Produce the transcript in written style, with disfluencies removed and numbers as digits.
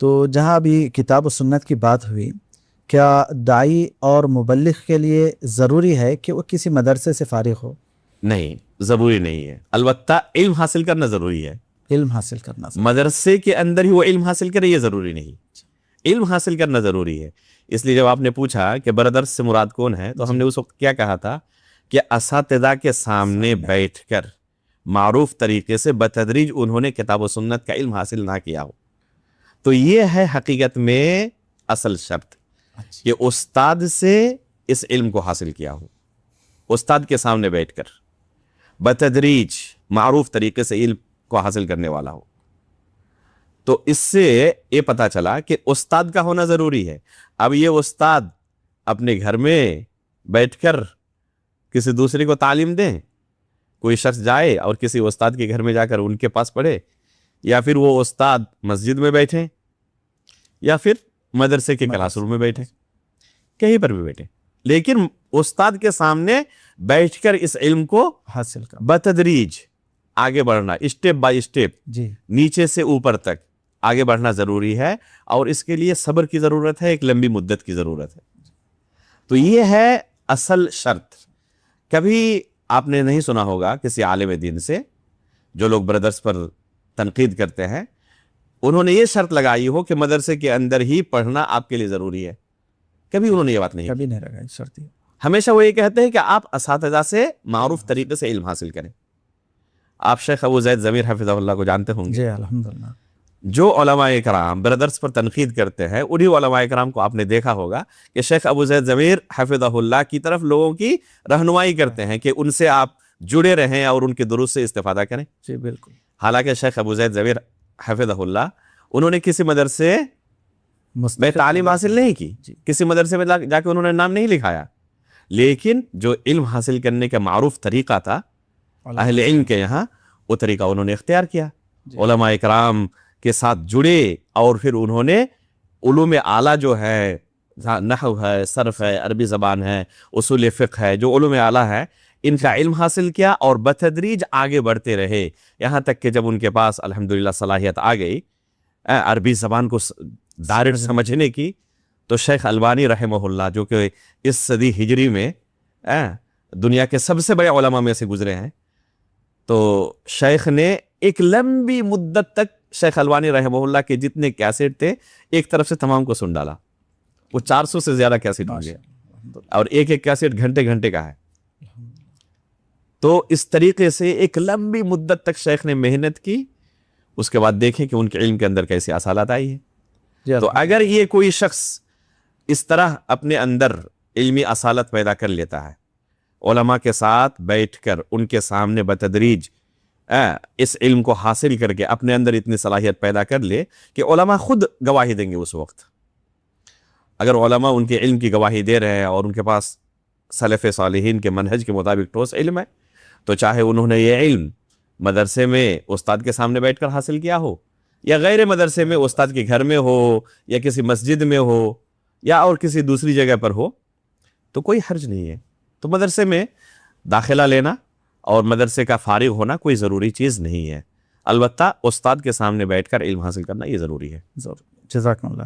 تو جہاں ابھی کتاب و سنت کی بات ہوئی، کیا داعی اور مبلغ کے لیے ضروری ہے کہ وہ کسی مدرسے سے فارغ ہو؟ نہیں، ضروری نہیں ہے، البتہ علم حاصل کرنا ضروری ہے۔ علم حاصل کرنا ضروری، مدرسے کے اندر ہی وہ علم حاصل کرے یہ ضروری نہیں، علم حاصل کرنا ضروری ہے۔ اس لیے جب آپ نے پوچھا کہ برادرس سے مراد کون ہے، تو ہم نے اس وقت کیا کہا تھا کہ اساتذہ کے سامنے بیٹھ کر معروف طریقے سے بتدریج انہوں نے کتاب و سنت کا علم حاصل نہ کیا ہو، تو یہ ہے حقیقت میں اصل شرط کہ استاد سے اس علم کو حاصل کیا ہو، استاد کے سامنے بیٹھ کر بتدریج معروف طریقے سے علم کو حاصل کرنے والا ہو۔ تو اس سے یہ پتا چلا کہ استاد کا ہونا ضروری ہے۔ اب یہ استاد اپنے گھر میں بیٹھ کر کسی دوسرے کو تعلیم دیں، کوئی شخص جائے اور کسی استاد کے گھر میں جا کر ان کے پاس پڑھے، یا پھر وہ استاد مسجد میں بیٹھے یا پھر مدرسے کے کلاس روم میں بیٹھے، کہیں پر بھی بیٹھے، لیکن استاد کے سامنے بیٹھ کر اس علم کو حاصل کر بتدریج آگے بڑھنا، اسٹیپ بائی اسٹیپ، نیچے سے اوپر تک آگے بڑھنا ضروری ہے، اور اس کے لیے صبر کی ضرورت ہے، ایک لمبی مدت کی ضرورت ہے۔ تو یہ ہے اصل شرط۔ کبھی آپ نے نہیں سنا ہوگا کسی عالم دین سے، جو لوگ بردرس پر تنقید کرتے ہیں، انہوں نے یہ شرط لگائی ہو کہ مدرسے کے اندر ہی پڑھنا آپ کے لیے ضروری ہے، کبھی انہوں نے یہ بات نہیں کبھی نہیں لگائی شرط۔ ہمیشہ وہ یہ کہتے ہیں کہ آپ اساتذہ سے معروف طریقے سے علم حاصل کریں۔ آپ شیخ ابو زید ضمیر حفظہ اللہ کو جانتے ہوں گے؟ جی الحمدللہ۔ جو علماء کرام برادرز پر تنقید کرتے ہیں، انہی علماء کرام کو آپ نے دیکھا ہوگا کہ شیخ ابو زید ضمیر حفظہ اللہ کی طرف لوگوں کی رہنمائی کرتے ہیں کہ ان سے آپ جڑے رہیں اور ان کے دروس سے استفادہ کریں۔ جی بالکل۔ حالانکہ شیخ ابو زید ضمیر حفظہ اللہ انہوں نے کسی مدرسے میں تعلیم حاصل نہیں کی، کسی مدرسے میں جا کے انہوں نے نام نہیں لکھایا، لیکن جو علم حاصل کرنے کا معروف طریقہ تھا اہل علم کے یہاں، وہ طریقہ انہوں نے اختیار کیا، علماء کرام کے ساتھ جڑے، اور پھر انہوں نے علوم اعلیٰ جو ہے، نحو ہے، صرف ہے، عربی زبان ہے، اصول فقہ ہے، جو علوم اعلیٰ ہے، ان کا علم حاصل کیا اور بتدریج آگے بڑھتے رہے، یہاں تک کہ جب ان کے پاس الحمدللہ صلاحیت آ گئی عربی زبان کو دارج سمجھنے کی، تو شیخ البانی رحمہ اللہ، جو کہ اس صدی ہجری میں دنیا کے سب سے بڑے علماء میں سے گزرے ہیں، تو شیخ نے ایک لمبی مدت تک شیخ البانی رحمہ اللہ کے جتنے کیسٹ تھے ایک طرف سے تمام کو سن ڈالا۔ وہ 400 سے زیادہ کیسٹ ہوں گے، اور ایک ایک کیسٹ گھنٹے گھنٹے کا ہے۔ تو اس طریقے سے ایک لمبی مدت تک شیخ نے محنت کی، اس کے بعد دیکھیں کہ ان کے علم کے اندر کیسی اصالت آئی ہے۔ تو اگر یہ کوئی شخص اس طرح اپنے اندر علمی اصالت پیدا کر لیتا ہے، علماء کے ساتھ بیٹھ کر ان کے سامنے بتدریج اس علم کو حاصل کر کے اپنے اندر اتنی صلاحیت پیدا کر لے کہ علماء خود گواہی دیں گے۔ اس وقت اگر علماء ان کے علم کی گواہی دے رہے ہیں اور ان کے پاس سلف صالحین کے منہج کے مطابق ٹھوس علم ہے، تو چاہے انہوں نے یہ علم مدرسے میں استاد کے سامنے بیٹھ کر حاصل کیا ہو، یا غیر مدرسے میں استاد کے گھر میں ہو، یا کسی مسجد میں ہو، یا اور کسی دوسری جگہ پر ہو، تو کوئی حرج نہیں ہے۔ تو مدرسے میں داخلہ لینا اور مدرسے کا فارغ ہونا کوئی ضروری چیز نہیں ہے، البتہ استاد کے سامنے بیٹھ کر علم حاصل کرنا یہ ضروری ہے۔ جزاکم اللہ۔